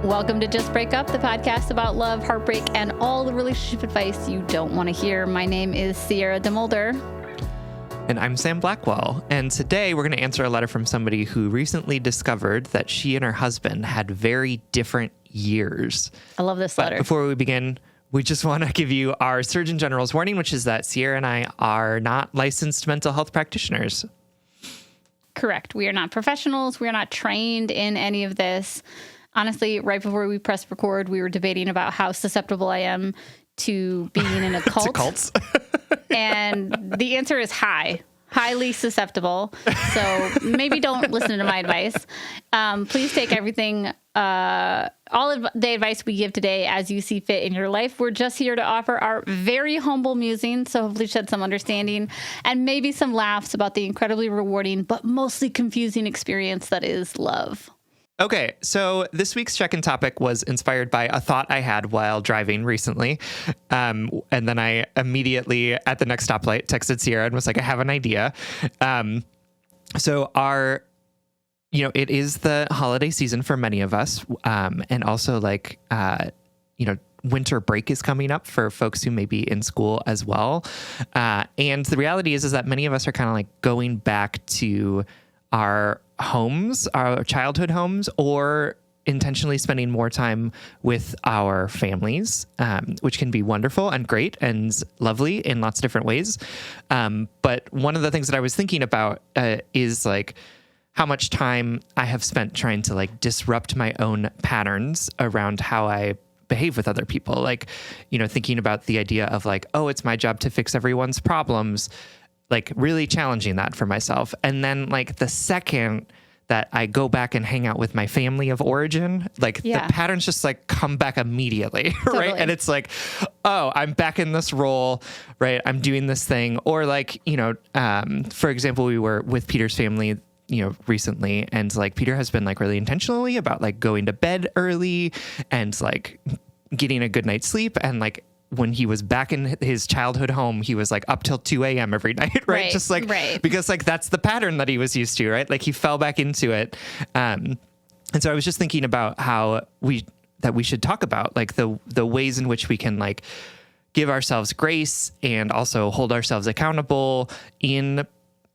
Welcome to Just Break Up, the podcast about love, heartbreak, and all the relationship advice you don't want to hear. My name is Sierra DeMulder. And I'm Sam Blackwell. And today we're going to answer a letter from somebody who recently discovered that she and her husband had very different years. I love this letter. But before we begin, we just want to give you our Surgeon General's warning, which is that Sierra and I are not licensed mental health practitioners. Correct. We are not professionals. We are not trained in any of this. Honestly, right before we pressed record, we were debating about how susceptible I am to being in a cult. To cults. And the answer is highly susceptible. So maybe don't listen to my advice. Please take everything, all of the advice we give today as you see fit in your life. We're just here to offer our very humble musings, so hopefully shed some understanding and maybe some laughs about the incredibly rewarding but mostly confusing experience that is love. Okay, so this week's check-in topic was inspired by a thought I had while driving recently. And then I immediately, at the next stoplight, texted Sierra and was like, I have an idea. So it is the holiday season for many of us. And also winter break is coming up for folks who may be in school as well. And the reality is that many of us are kind of like going back to our homes, our childhood homes, or intentionally spending more time with our families, which can be wonderful and great and lovely in lots of different ways. But one of the things that I was thinking about is like how much time I have spent trying to like disrupt my own patterns around how I behave with other people. Like, thinking about the idea of like, oh, it's my job to fix everyone's problems, like really challenging that for myself. And then like the second that I go back and hang out with my family of origin, like the patterns just like come back immediately. Totally. Right. And it's like, oh, I'm back in this role, right? I'm doing this thing. Or like, for example, we were with Peter's family, recently, and like Peter has been like really intentionally about like going to bed early and like getting a good night's sleep. And like, when he was back in his childhood home, he was like up till 2 a.m. every night, right? Just like, because like that's the pattern that he was used to, right? Like he fell back into it. And so I was just thinking about how we should talk about like the ways in which we can like give ourselves grace and also hold ourselves accountable in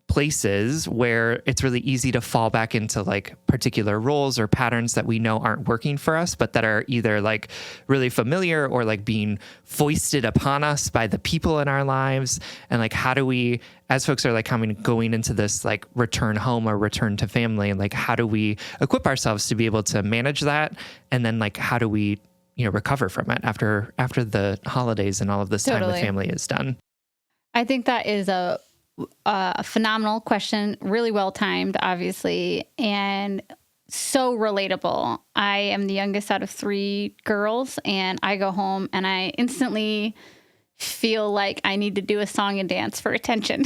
places where it's really easy to fall back into like particular roles or patterns that we know aren't working for us, but that are either like really familiar or like being foisted upon us by the people in our lives. And like, how do we, as folks are like going into this like return home or return to family, and like, how do we equip ourselves to be able to manage that? And then like, how do we, recover from it after the holidays and all of this time with family is done? I think that is a phenomenal question, really well timed, obviously, and so relatable. I am the youngest out of 3 girls, and I go home and I instantly feel like I need to do a song and dance for attention.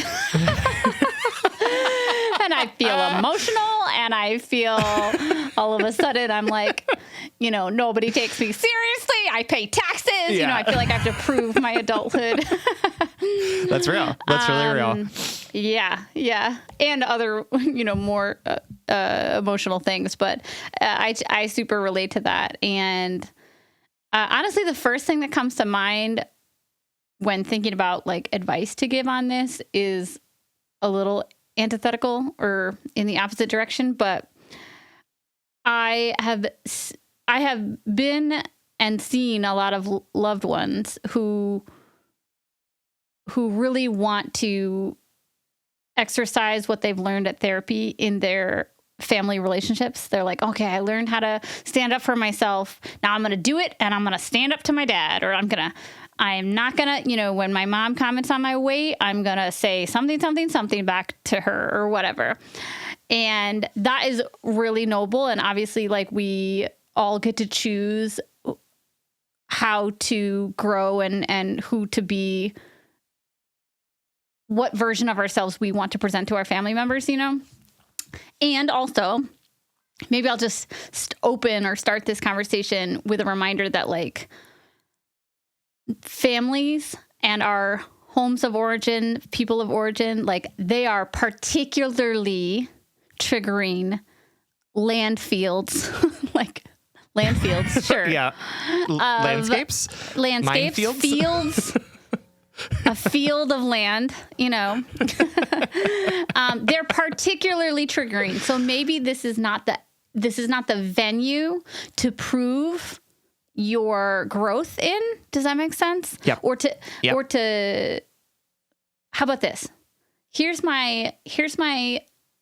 And I feel emotional, and I feel all of a sudden I'm like, nobody takes me seriously. I pay taxes. I feel like I have to prove my adulthood. That's real. That's really real. Yeah. And other, more emotional things. But I super relate to that. And honestly, the first thing that comes to mind when thinking about like advice to give on this is a little antithetical or in the opposite direction. But I have been and seen a lot of loved ones who really want to exercise what they've learned at therapy in their family relationships. They're like, okay, I learned how to stand up for myself. Now I'm going to do it, and I'm going to stand up to my dad, or I'm not going to, when my mom comments on my weight, I'm going to say something back to her or whatever. And that is really noble. And obviously, like, we all get to choose how to grow and who to be, what version of ourselves we want to present to our family members, And also, maybe I'll just open or start this conversation with a reminder that, like, families and our homes of origin, people of origin, like, they are particularly triggering land fields, like Landfields, sure. Yeah. Landscapes. Landscapes, fields. A field of land, you know. They're particularly triggering. So maybe this is not the venue to prove your growth in. Does that make sense? Yep. Or to how about this? Here's my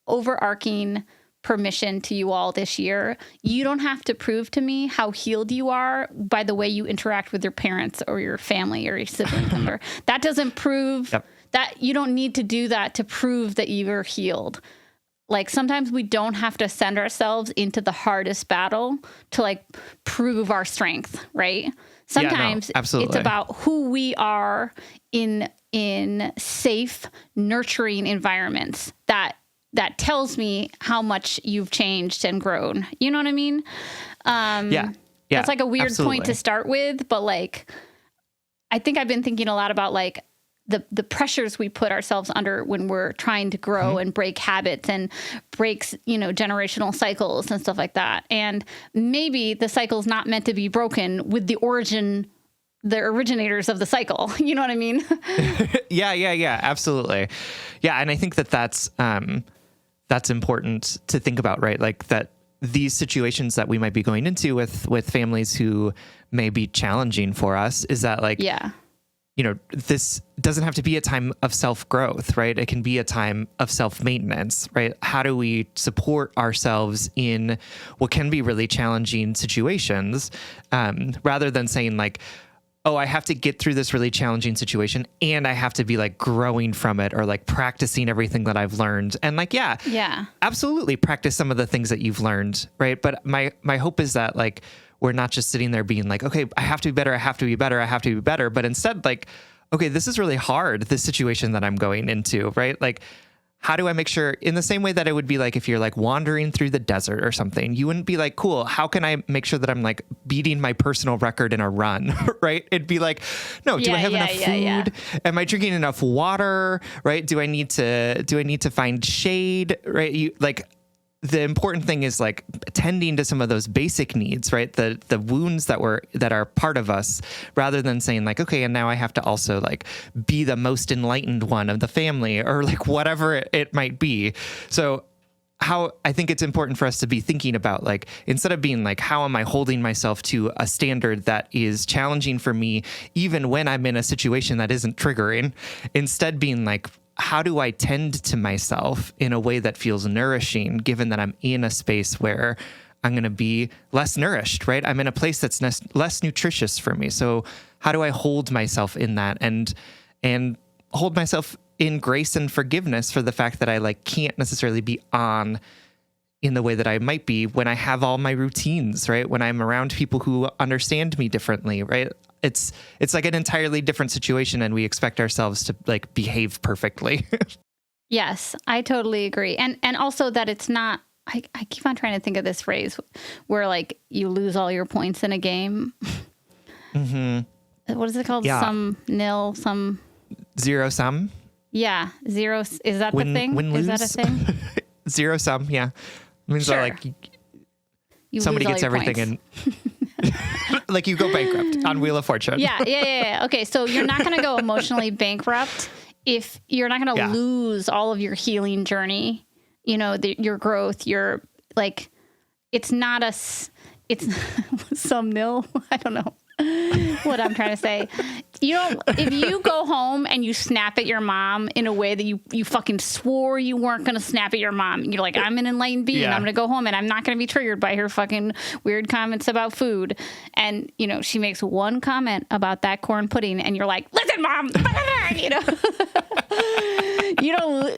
overarching permission to you all this year. You don't have to prove to me how healed you are by the way you interact with your parents or your family or your sibling member. That doesn't prove that. You don't need to do that to prove that you're healed. Like sometimes we don't have to send ourselves into the hardest battle to like prove our strength, right? Sometimes it's about who we are in safe, nurturing environments that tells me how much you've changed and grown. You know what I mean? That's like a weird point to start with, but like, I think I've been thinking a lot about like the pressures we put ourselves under when we're trying to grow and break habits and breaks, you know, generational cycles and stuff like that. And maybe the cycle's not meant to be broken with the originators of the cycle. You know what I mean? Yeah, absolutely. Yeah. And I think that's important to think about, right? Like that these situations that we might be going into with families who may be challenging for us is that like, you know, this doesn't have to be a time of self-growth, right? It can be a time of self-maintenance, right? How do we support ourselves in what can be really challenging situations, rather than saying like, oh, I have to get through this really challenging situation and I have to be like growing from it or like practicing everything that I've learned. And like, absolutely practice some of the things that you've learned, right? But my hope is that like, we're not just sitting there being like, okay, I have to be better. I have to be better. I have to be better. But instead like, okay, this is really hard, this situation that I'm going into, right? Like, how do I make sure, in the same way that it would be like if you're like wandering through the desert or something, you wouldn't be like, cool, how can I make sure that I'm like beating my personal record in a run, right? It'd be like, no, do I have enough food? Am I drinking enough water, right? Do I need to find shade, right? The important thing is like tending to some of those basic needs, right? The wounds that are part of us, rather than saying like, okay, and now I have to also like be the most enlightened one of the family or like whatever it might be. So how I think it's important for us to be thinking about like, instead of being like, how am I holding myself to a standard that is challenging for me, even when I'm in a situation that isn't triggering, instead being like, how do I tend to myself in a way that feels nourishing, given that I'm in a space where I'm going to be less nourished, right? I'm in a place that's less nutritious for me. So how do I hold myself in that and hold myself in grace and forgiveness for the fact that I like can't necessarily be on in the way that I might be when I have all my routines, right? When I'm around people who understand me differently, right? It's like an entirely different situation and we expect ourselves to like behave perfectly. Yes, I totally agree. And also that it's not, I keep on trying to think of this phrase where like you lose all your points in a game. Mm-hmm. What is it called? Some nil, some zero sum. Yeah. Zero. Is that the thing? Is that a thing? Zero sum. Yeah. It means that like somebody gets everything and like you go bankrupt on Wheel of Fortune. Yeah. Okay. So you're not going to go emotionally bankrupt if you're not going to lose all of your healing journey, you know, your growth, your like, it's not it's some nil. I don't know what I'm trying to say. You know, if you go home and you snap at your mom in a way that you fucking swore you weren't going to snap at your mom, you're like, I'm an enlightened being. I'm going to go home and I'm not going to be triggered by her fucking weird comments about food. And, you know, she makes one comment about that corn pudding and you're like, listen, mom, you know,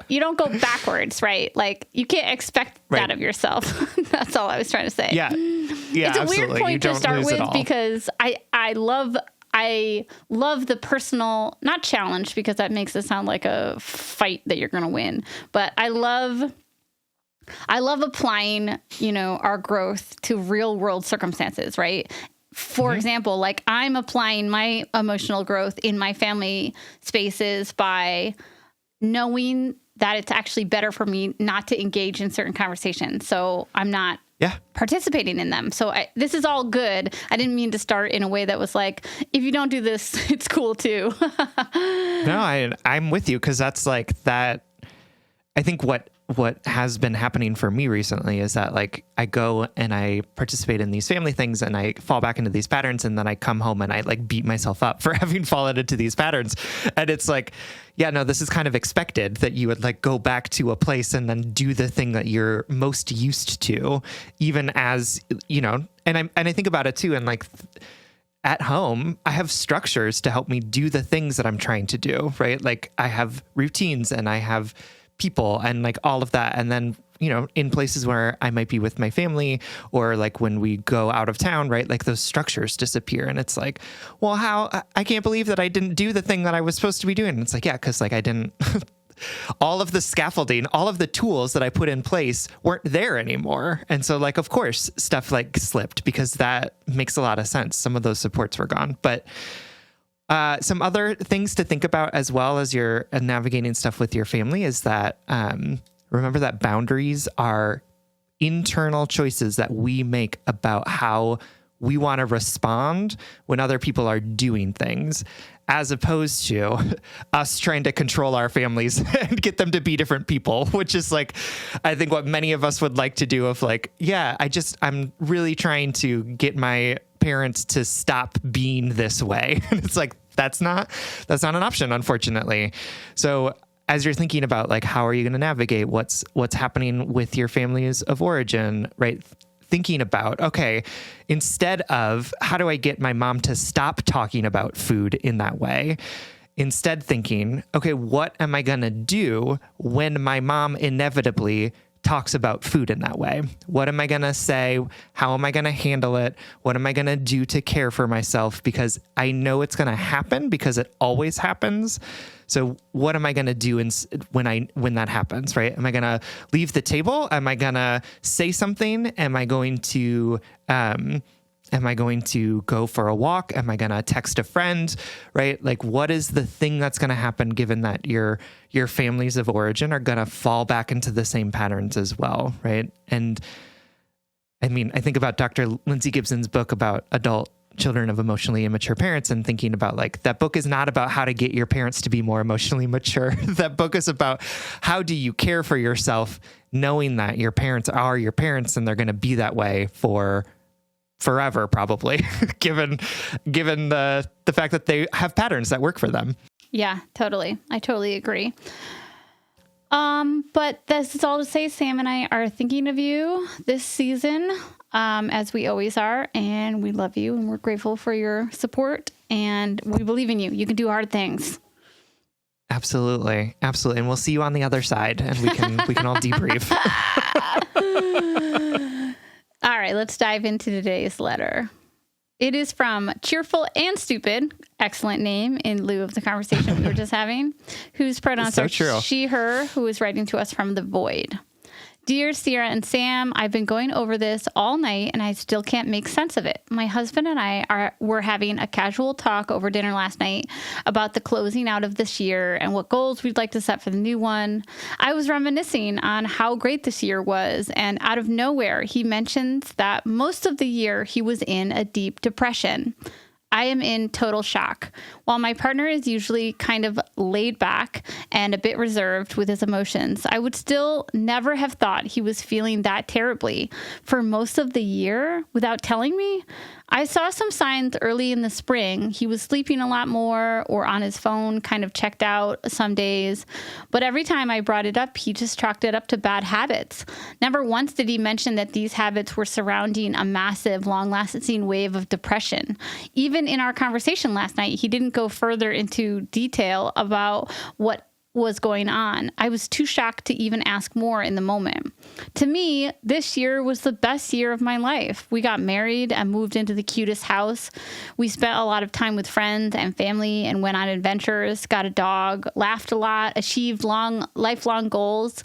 you don't go backwards, right? Like you can't expect that of yourself. That's all I was trying to say. Yeah. It's a weird point to start with because I love the personal, not challenge because that makes it sound like a fight that you're going to win, but I love applying, you know, our growth to real world circumstances, right? For example, like I'm applying my emotional growth in my family spaces by knowing that it's actually better for me not to engage in certain conversations. So I'm not Yeah. participating in them. So this is all good. I didn't mean to start in a way that was like, if you don't do this, it's cool too. No, I'm with you, because that's like that. I think what has been happening for me recently is that like I go and I participate in these family things and I fall back into these patterns, and then I come home and I like beat myself up for having fallen into these patterns. And it's like, yeah, no, this is kind of expected that you would like go back to a place and then do the thing that you're most used to, even as, you know, and I think about it too. And like, at home, I have structures to help me do the things that I'm trying to do, right? Like I have routines and I have people and like all of that. And then, you know, in places where I might be with my family or like when we go out of town, right? Like those structures disappear. And it's like, well, I can't believe that I didn't do the thing that I was supposed to be doing. And it's like, yeah, because like I didn't, all of the scaffolding, all of the tools that I put in place weren't there anymore. And so like, of course, stuff like slipped, because that makes a lot of sense. Some of those supports were gone. But some other things to think about as well as you're navigating stuff with your family is that remember that boundaries are internal choices that we make about how we want to respond when other people are doing things, as opposed to us trying to control our families and get them to be different people, which is like, I think what many of us would like to do of like, yeah, I'm really trying to get my parents to stop being this way. And it's like, that's not an option, unfortunately. So as you're thinking about like, how are you going to navigate what's happening with your families of origin, right? Thinking about, okay, instead of how do I get my mom to stop talking about food in that way? Instead thinking, okay, what am I going to do when my mom inevitably talks about food in that way? What am I going to say? How am I going to handle it? What am I going to do to care for myself? Because I know it's going to happen, because it always happens. So what am I going to do when that happens, right? Am I going to leave the table? Am I going to say something? Am I going to go for a walk? Am I going to text a friend, right? Like, what is the thing that's going to happen given that your families of origin are going to fall back into the same patterns as well, right? And I mean, I think about Dr. Lindsay Gibson's book about adult children of emotionally immature parents, and thinking about like, that book is not about how to get your parents to be more emotionally mature. That book is about how do you care for yourself, knowing that your parents are your parents and they're going to be that way for forever, probably, given the fact that they have patterns that work for them. Yeah, totally. I totally agree. But this is all to say, Sam and I are thinking of you this season, as we always are, and we love you and we're grateful for your support, and we believe in you. You can do hard things. Absolutely. Absolutely. And we'll see you on the other side, and we can all debrief. All right, let's dive into today's letter. It is from Cheerful and Stupid, excellent name in lieu of the conversation we were just having, whose pronouns are she, her, who is writing to us from the void. Dear Sierra and Sam, I've been going over this all night and I still can't make sense of it. My husband and I were having a casual talk over dinner last night about the closing out of this year and what goals we'd like to set for the new one. I was reminiscing on how great this year was, and out of nowhere, he mentions that most of the year he was in a deep depression. I am in total shock. While my partner is usually kind of laid back and a bit reserved with his emotions, I would still never have thought he was feeling that terribly for most of the year without telling me. I saw some signs early in the spring. He was sleeping a lot more or on his phone, kind of checked out some days. But every time I brought it up, he just chalked it up to bad habits. Never once did he mention that these habits were surrounding a massive, long-lasting wave of depression. Even in our conversation last night, he didn't go further into detail about what was going on. I was too shocked to even ask more in the moment. To me, this year was the best year of my life. We got married and moved into the cutest house. We spent a lot of time with friends and family and went on adventures, got a dog, laughed a lot, achieved lifelong goals.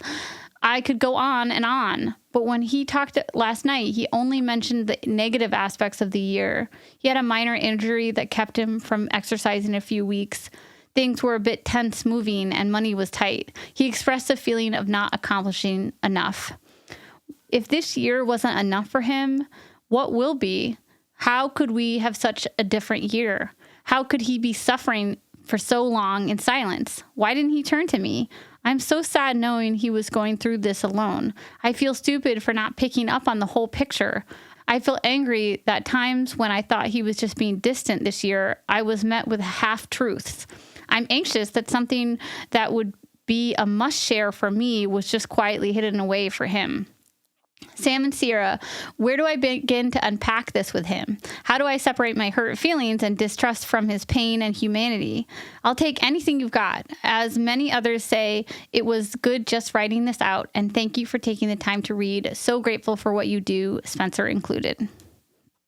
I could go on and on. But when he talked last night, he only mentioned the negative aspects of the year. He had a minor injury that kept him from exercising a few weeks. Things were a bit tense moving and money was tight. He expressed a feeling of not accomplishing enough. If this year wasn't enough for him, what will be? How could we have such a different year? How could he be suffering for so long in silence? Why didn't he turn to me? I'm so sad knowing he was going through this alone. I feel stupid for not picking up on the whole picture. I feel angry that times when I thought he was just being distant this year, I was met with half-truths. I'm anxious that something that would be a must share for me was just quietly hidden away for him. Sam and Sierra, where do I begin to unpack this with him? How do I separate my hurt feelings and distrust from his pain and humanity? I'll take anything you've got. As many others say, it was good just writing this out, and thank you for taking the time to read. So grateful for what you do, Spencer included.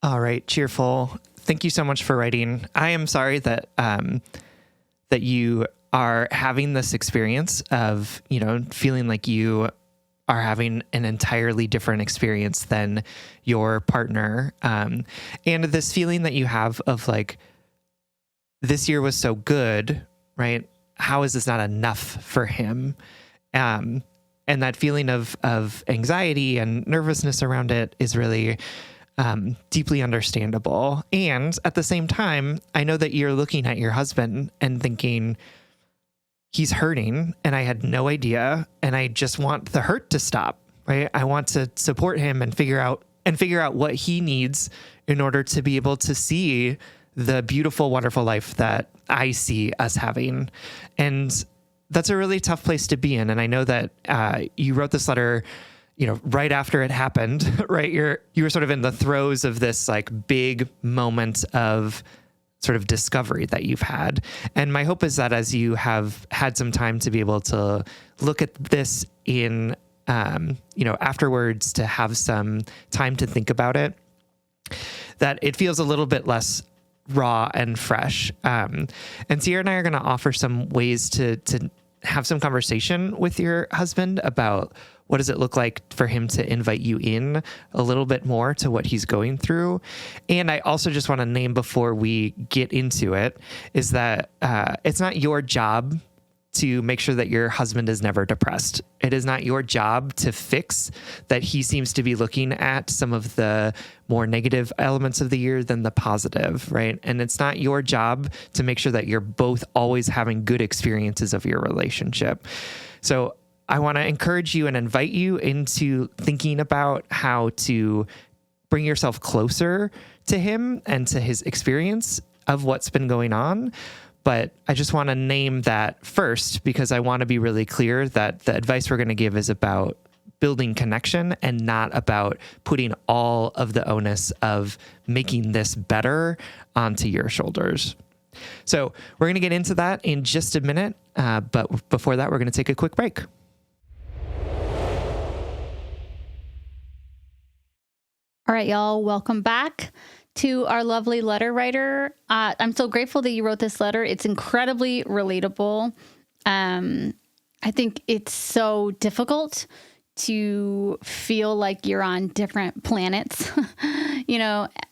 All right, cheerful. Thank you so much for writing. I am sorry that that you are having this experience of, feeling like you are having an entirely different experience than your partner. And this feeling that you have of like, this year was so good, right? How is this not enough for him? And that feeling of anxiety and nervousness around it is really deeply understandable. And at the same time, I know that you're looking at your husband and thinking, he's hurting and I had no idea. And I just want the hurt to stop, right? I want to support him and figure out what he needs in order to be able to see the beautiful, wonderful life that I see us having. And that's a really tough place to be in. And I know that you wrote this letter, right after it happened, right? You were sort of in the throes of this like big moment of sort of discovery that you've had. And my hope is that as you have had some time to be able to look at this in, afterwards, to have some time to think about it, that it feels a little bit less raw and fresh. And Sierra and I are going to offer some ways to have some conversation with your husband about what does it look like for him to invite you in a little bit more to what he's going through. And I also just want to name before we get into it is that it's not your job to make sure that your husband is never depressed. It is not your job to fix that he seems to be looking at some of the more negative elements of the year than the positive, right? And it's not your job to make sure that you're both always having good experiences of your relationship. So I want to encourage you and invite you into thinking about how to bring yourself closer to him and to his experience of what's been going on. But I just want to name that first because I want to be really clear that the advice we're going to give is about building connection and not about putting all of the onus of making this better onto your shoulders. So we're going to get into that in just a minute. But before that, we're going to take a quick break. All right, y'all, welcome back to our lovely letter writer. I'm so grateful that you wrote this letter. It's incredibly relatable. I think it's so difficult to feel like you're on different planets,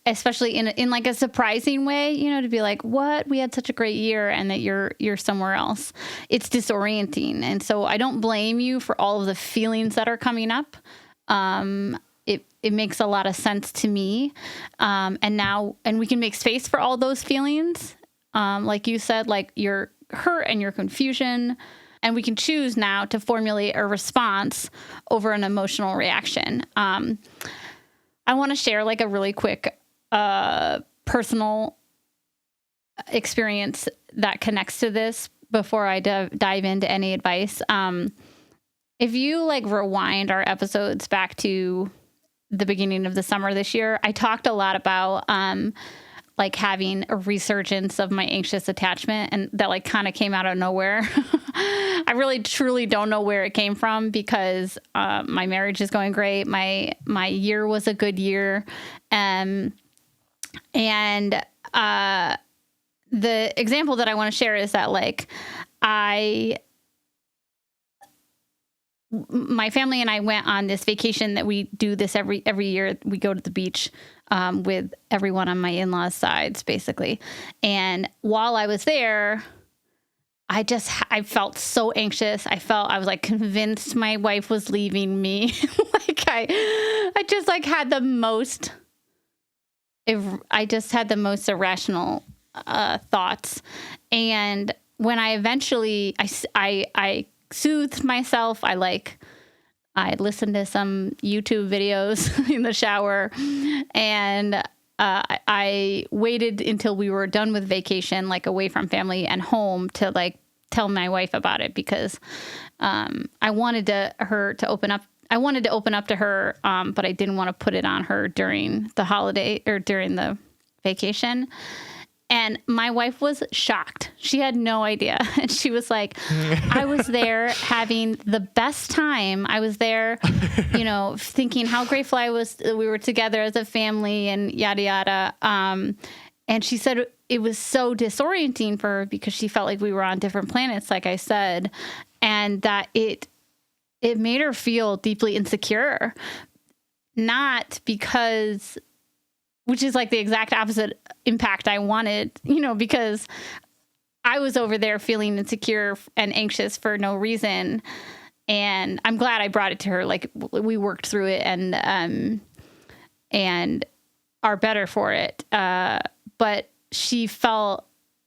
especially in like a surprising way, to be like, what? We had such a great year and that you're somewhere else. It's disorienting. And so I don't blame you for all of the feelings that are coming up. It makes a lot of sense to me. And we can make space for all those feelings. Like you said, like your hurt and your confusion. And we can choose now to formulate a response over an emotional reaction. I want to share like a really quick personal experience that connects to this before I dive into any advice. If you like rewind our episodes back to the beginning of the summer this year, I talked a lot about like having a resurgence of my anxious attachment, and that like kind of came out of nowhere. I really truly don't know where it came from because my marriage is going great. My year was a good year. And the example that I want to share is that like my family and I went on this vacation that we do this every year. We go to the beach with everyone on my in-laws' sides, basically. And while I was there, I felt so anxious. I was like convinced my wife was leaving me. Like I just like had the most, I just had the most irrational thoughts. And when I eventually, I soothed myself. I listened to some YouTube videos in the shower, and I waited until we were done with vacation, like away from family and home, to like tell my wife about it, because I wanted her to open up. I wanted to open up to her, but I didn't want to put it on her during the holiday or during the vacation. And my wife was shocked. She had no idea. And she was like, I was there having the best time. I was there, thinking how grateful I was that we were together as a family and yada, yada. And she said it was so disorienting for her because she felt like we were on different planets, like I said, and that it made her feel deeply insecure. Not because... which is like the exact opposite impact I wanted, because I was over there feeling insecure and anxious for no reason. And I'm glad I brought it to her. Like, we worked through it and are better for it. But she felt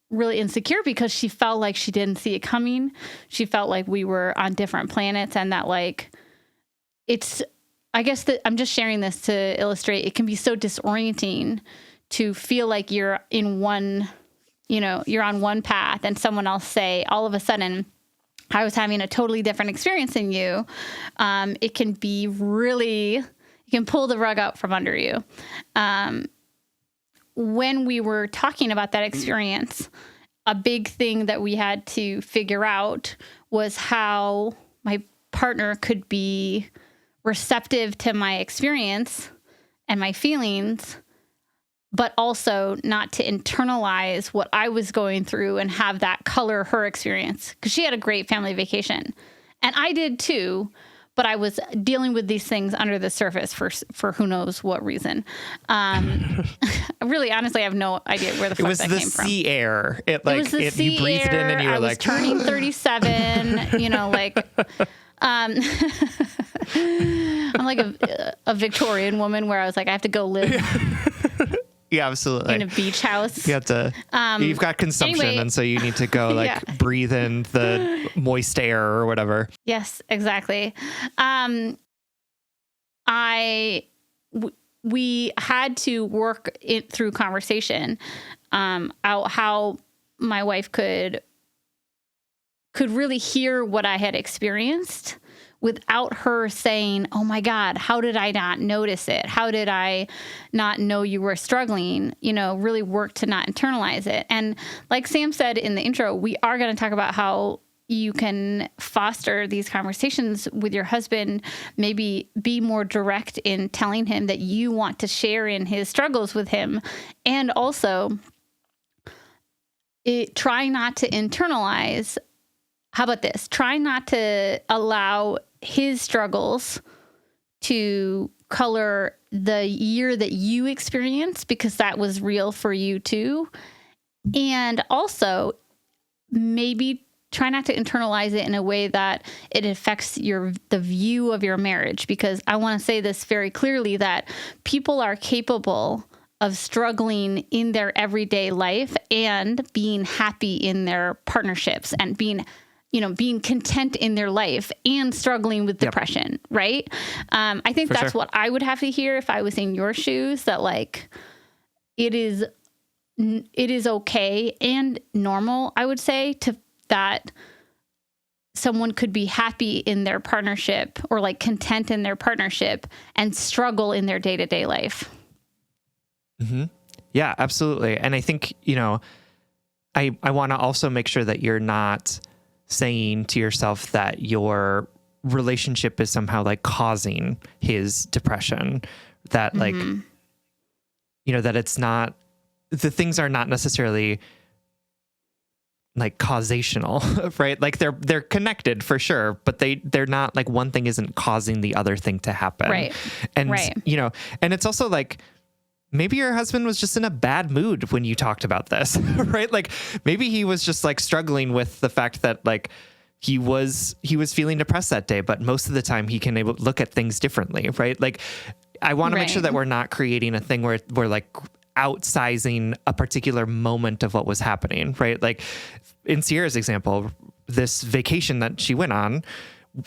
really insecure because she felt like she didn't see it coming. She felt like we were on different planets, and that like I guess that I'm just sharing this to illustrate it can be so disorienting to feel like you're in one, you're on one path, and someone else say all of a sudden, I was having a totally different experience than you. It can be really, you can pull the rug out from under you. When we were talking about that experience, a big thing that we had to figure out was how my partner could be receptive to my experience and my feelings, but also not to internalize what I was going through and have that color her experience. Because she had a great family vacation, and I did too, but I was dealing with these things under the surface for who knows what reason. Really, honestly, I have no idea where the fuck that came from. It was the sea air. It was the sea you breathed air. It in and you were like... I was turning 37, like... I'm like a Victorian woman where I was like, I have to go live yeah, absolutely. in a beach house. You have to, you've got consumption. Anyway, and so you need to go breathe in the moist air or whatever. Yes, exactly. We had to work it through conversation, out how my wife could really hear what I had experienced without her saying, oh my God, how did I not notice it? How did I not know you were struggling? Really work to not internalize it. And like Sam said in the intro, we are going to talk about how you can foster these conversations with your husband, maybe be more direct in telling him that you want to share in his struggles with him. And also try not to internalize. How about this? Try not to allow his struggles to color the year that you experienced, because that was real for you too. And also maybe try not to internalize it in a way that it affects the view of your marriage, because I want to say this very clearly, that people are capable of struggling in their everyday life and being happy in their partnerships and being content in their life and struggling with depression, right? I think that's what I would have to hear if I was in your shoes, that like, it is okay and normal, I would say, that someone could be happy in their partnership or like content in their partnership and struggle in their day-to-day life. Mm-hmm. Yeah, absolutely. And I think, I want to also make sure that you're not saying to yourself that your relationship is somehow like causing his depression, that like, that it's not, the things are not necessarily like causational, right? Like they're connected for sure, but they're not like, one thing isn't causing the other thing to happen. Right. And, and it's also like, maybe your husband was just in a bad mood when you talked about this, right? Like maybe he was just like struggling with the fact that like he was feeling depressed that day, but most of the time he can look at things differently, right? Like I want to make sure that we're not creating a thing where we're like outsizing a particular moment of what was happening, right? Like in Sierra's example, this vacation that she went on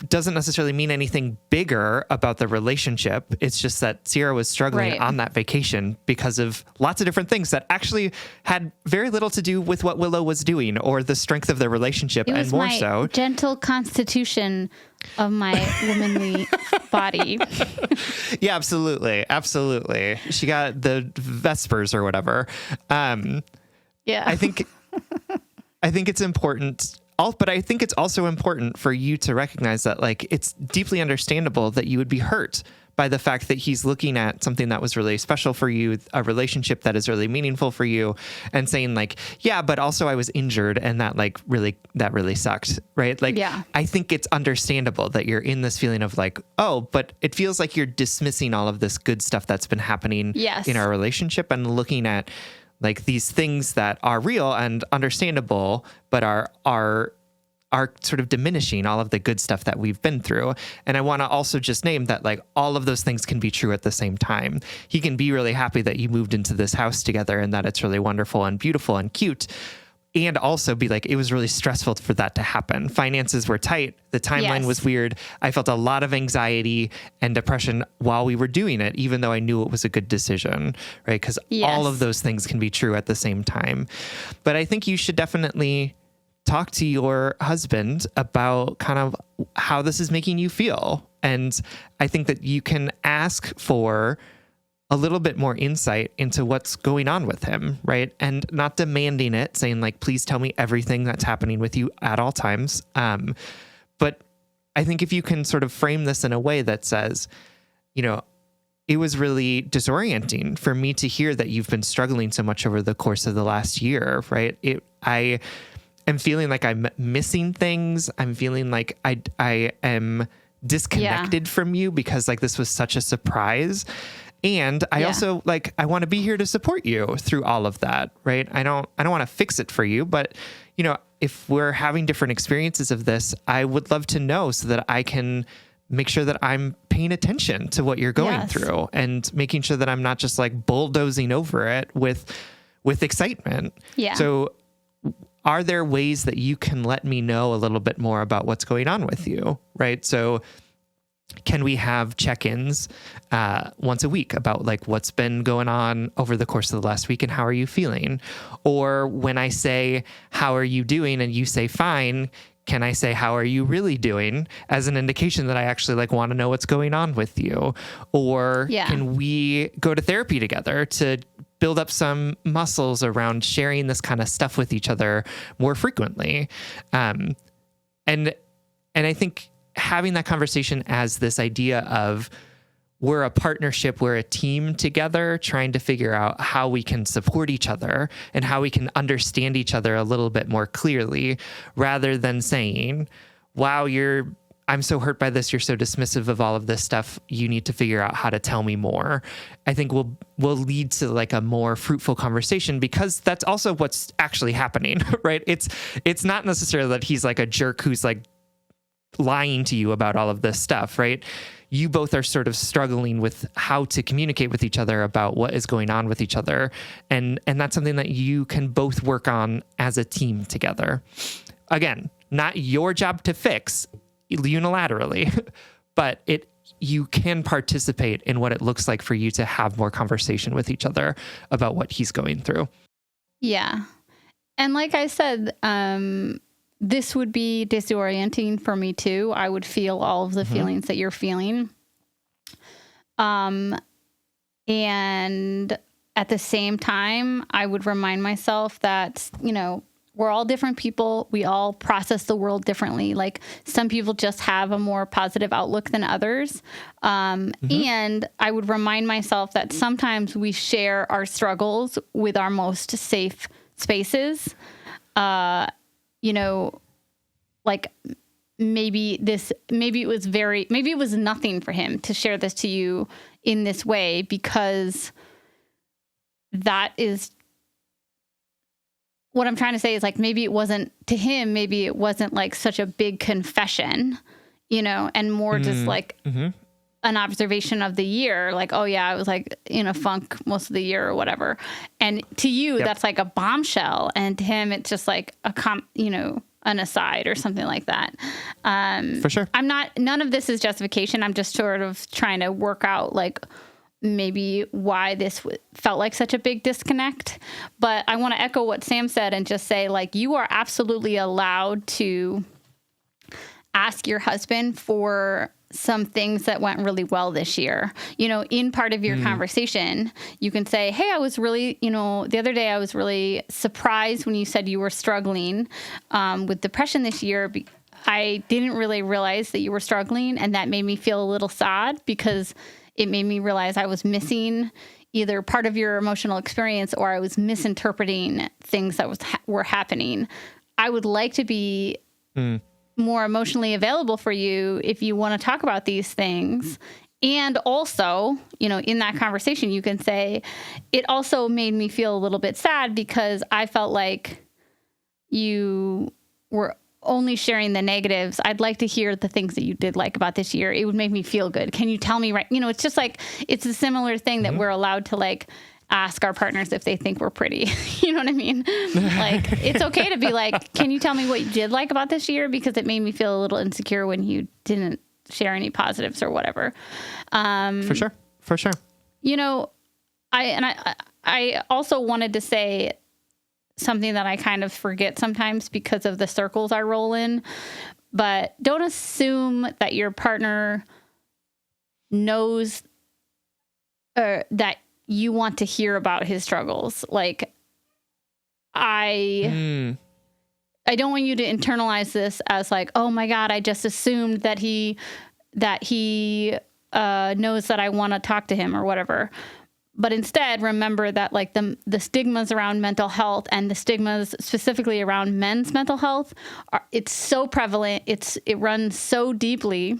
doesn't necessarily mean anything bigger about the relationship. It's just that Sierra was struggling on that vacation because of lots of different things that actually had very little to do with what Willow was doing or the strength of their relationship, it was and more my so gentle constitution of my womanly body. Yeah, absolutely. Absolutely. She got the Vespers or whatever. Yeah. I think it's important. But I think it's also important for you to recognize that like it's deeply understandable that you would be hurt by the fact that he's looking at something that was really special for you, a relationship that is really meaningful for you, and saying like, yeah, but also I was injured and that really sucked, right? Like, yeah. I think it's understandable that you're in this feeling of like, oh, but it feels like you're dismissing all of this good stuff that's been happening in our relationship and looking at like these things that are real and understandable, but are sort of diminishing all of the good stuff that we've been through. And I want to also just name that like all of those things can be true at the same time. He can be really happy that you moved into this house together and that it's really wonderful and beautiful and cute. And also be like, it was really stressful for that to happen. Finances were tight. The timeline was weird. I felt a lot of anxiety and depression while we were doing it, even though I knew it was a good decision, right? Because all of those things can be true at the same time. But I think you should definitely talk to your husband about kind of how this is making you feel. And I think that you can ask for a little bit more insight into what's going on with him, right? And not demanding it, saying like, please tell me everything that's happening with you at all times. But I think if you can sort of frame this in a way that says, you know, it was really disorienting for me to hear that you've been struggling so much over the course of the last year, right? I am feeling like I'm missing things. I'm feeling like I am disconnected from you because like this was such a surprise. And I also like, I want to be here to support you through all of that, right? I don't want to fix it for you, but you know, if we're having different experiences of this, I would love to know so that I can make sure that I'm paying attention to what you're going through and making sure that I'm not just like bulldozing over it with excitement. Yeah. So are there ways that you can let me know a little bit more about what's going on with you, right? So can we have check-ins once a week about like what's been going on over the course of the last week and how are you feeling? Or when I say, how are you doing? And you say, fine, can I say, how are you really doing? As an indication that I actually like want to know what's going on with you. Or can we go to therapy together to build up some muscles around sharing this kind of stuff with each other more frequently? And I think having that conversation as this idea of we're a partnership, we're a team together, trying to figure out how we can support each other and how we can understand each other a little bit more clearly, rather than saying, wow, I'm so hurt by this. You're so dismissive of all of this stuff. You need to figure out how to tell me more. I think will lead to like a more fruitful conversation, because that's also what's actually happening, right? It's not necessarily that he's like a jerk who's like lying to you about all of this stuff, right? You both are sort of struggling with how to communicate with each other about what is going on with each other. And that's something that you can both work on as a team together. Again, not your job to fix unilaterally, but you can participate in what it looks like for you to have more conversation with each other about what he's going through. Yeah. And like I said, this would be disorienting for me too. I would feel all of the feelings that you're feeling. And at the same time, I would remind myself that, you know, we're all different people. We all process the world differently. Like some people just have a more positive outlook than others. And I would remind myself that sometimes we share our struggles with our most safe spaces. You know, like maybe it was nothing for him to share this to you in this way, because that is what I'm trying to say is like, maybe it wasn't to him, maybe it wasn't like such a big confession, you know, and more just like an observation of the year. Like, oh yeah, I was like in a funk most of the year or whatever. And to you, that's like a bombshell. And to him, it's just like an aside or something like that. For sure. None of this is justification. I'm just sort of trying to work out like maybe why this felt like such a big disconnect. But I want to echo what Sam said and just say, like, you are absolutely allowed to ask your husband for some things that went really well this year. You know, in part of your conversation, you can say, hey, I was really, the other day I was really surprised when you said you were struggling with depression this year. I didn't really realize that you were struggling, and that made me feel a little sad because it made me realize I was missing either part of your emotional experience or I was misinterpreting things that were happening. I would like to be more emotionally available for you if you want to talk about these things. And also, in that conversation, you can say, it also made me feel a little bit sad because I felt like you were only sharing the negatives. I'd like to hear the things that you did like about this year. It would make me feel good. Can you tell me, right? It's just like, it's a similar thing that we're allowed to like ask our partners if they think we're pretty. You know what I mean? Like, it's okay to be like, can you tell me what you did like about this year? Because it made me feel a little insecure when you didn't share any positives or whatever. For sure. I also wanted to say something that I kind of forget sometimes because of the circles I roll in, but don't assume that your partner knows that you want to hear about his struggles. Like, I don't want you to internalize this as like, oh my God, I just assumed that he knows that I want to talk to him or whatever. But instead, remember that like the stigmas around mental health and the stigmas specifically around men's mental health, it's so prevalent. It runs so deeply.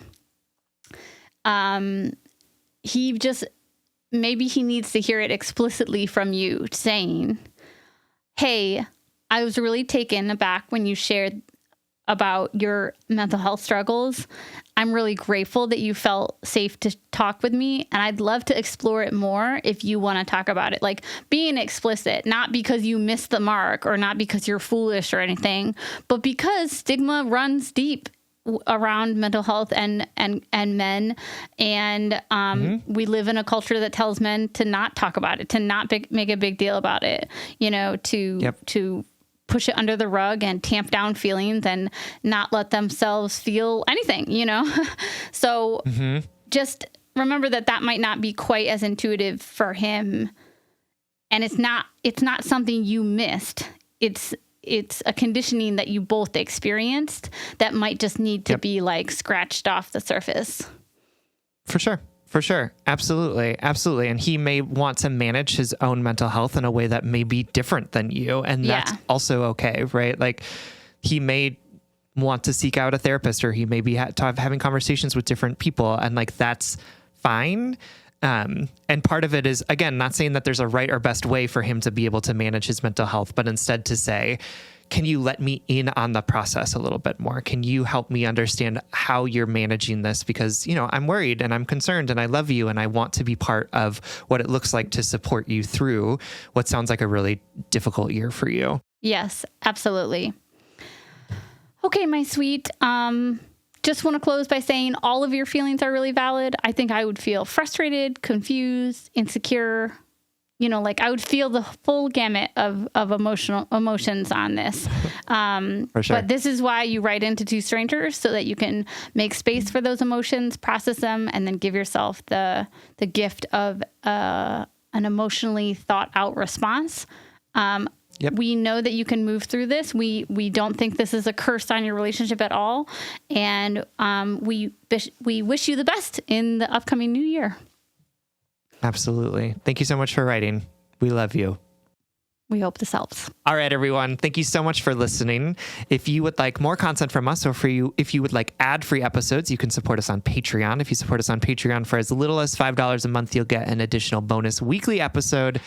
Maybe he needs to hear it explicitly from you saying, hey, I was really taken aback when you shared about your mental health struggles. I'm really grateful that you felt safe to talk with me, and I'd love to explore it more if you want to talk about it. Like, being explicit, not because you missed the mark or not because you're foolish or anything, but because stigma runs deep around mental health and men. And we live in a culture that tells men to not talk about it, to not make a big deal about it, to push it under the rug and tamp down feelings and not let themselves feel anything, So just remember that might not be quite as intuitive for him. And it's not something you missed. It's a conditioning that you both experienced that might just need to be like scratched off the surface. For sure. Absolutely. And he may want to manage his own mental health in a way that may be different than you. And that's also okay, right? Like, he may want to seek out a therapist, or he may be having conversations with different people, and like, that's fine. And part of it is, again, not saying that there's a right or best way for him to be able to manage his mental health, but instead to say, can you let me in on the process a little bit more? Can you help me understand how you're managing this? Because, I'm worried and I'm concerned and I love you and I want to be part of what it looks like to support you through what sounds like a really difficult year for you. Yes, absolutely. Okay, my sweet. Just want to close by saying all of your feelings are really valid. I think I would feel frustrated, confused, insecure. I would feel the full gamut of emotions on this. For sure. But this is why you write into Two Strangers, so that you can make space for those emotions, process them, and then give yourself the gift of an emotionally thought out response. We know that you can move through this. We don't think this is a curse on your relationship at all. And we wish you the best in the upcoming new year. Absolutely. Thank you so much for writing. We love you. We hope this helps. All right, everyone. Thank you so much for listening. If you would like more content from us, or if you would like ad-free episodes, you can support us on Patreon. If you support us on Patreon for as little as $5 a month, you'll get an additional bonus weekly episode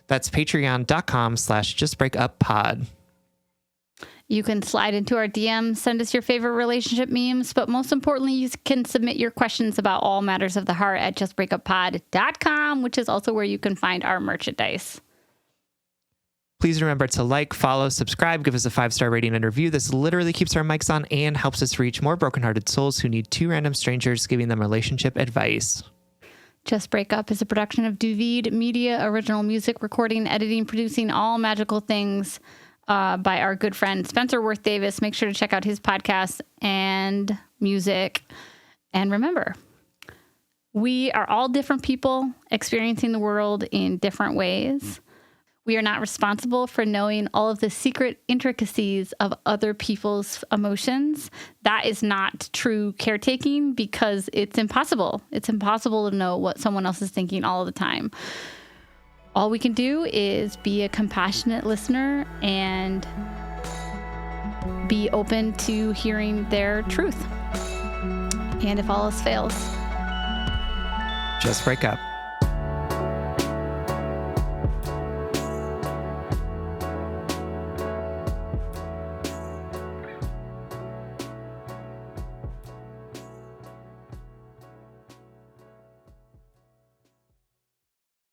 That's patreon.com/justbreakuppod. You can slide into our DMs, send us your favorite relationship memes, but most importantly, you can submit your questions about all matters of the heart at justbreakuppod.com, which is also where you can find our merchandise. Please remember to like, follow, subscribe, give us a 5-star rating and review. This literally keeps our mics on and helps us reach more brokenhearted souls who need 2 random strangers giving them relationship advice. Just Break Up is a production of Duvid Media, original music, recording, editing, producing, all magical things by our good friend Spencer Worth Davis. Make sure to check out his podcast and music. And remember, we are all different people experiencing the world in different ways. We are not responsible for knowing all of the secret intricacies of other people's emotions. That is not true caretaking because it's impossible. It's impossible to know what someone else is thinking all the time. All we can do is be a compassionate listener and be open to hearing their truth. And if all else fails, just break up.